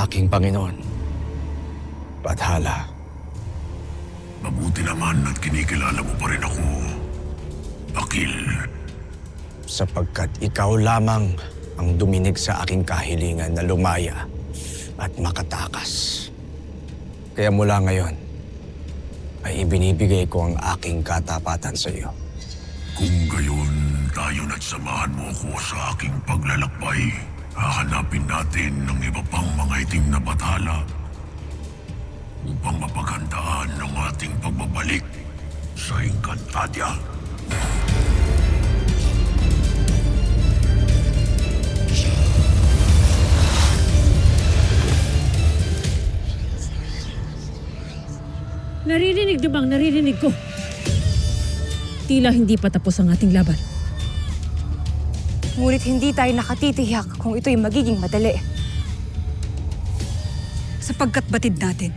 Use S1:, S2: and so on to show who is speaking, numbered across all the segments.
S1: aking Panginoon. Bathala.
S2: Mabuti naman at kinikilala mo pa rin ako, Akil.
S1: Sapagkat ikaw lamang ang duminig sa aking kahilingan na lumaya at makatakas. Kaya mula ngayon, ay ibinibigay ko ang aking katapatan sa iyo.
S2: Kung gayon, tayo na't samahan mo ako sa aking paglalakbay. Hahanapin natin ng iba pang mga itim na bathala upang mapaghandaan ang ating pagbabalik sa Encantadia.
S3: Naririnig niyo bang naririnig ko? Tila hindi pa tapos ang ating laban.
S4: Ngunit hindi tayo nakatitiyak kung ito'y magiging madali.
S5: Sapagkat batid natin,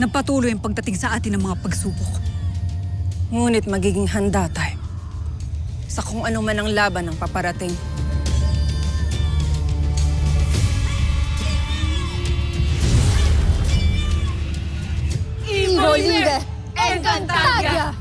S5: nagpatuloy ang pagdating sa atin ng mga pagsubok.
S4: Ngunit magiging handa tayo sa kung ano man ang laban ng paparating.
S6: Involve Encantadia!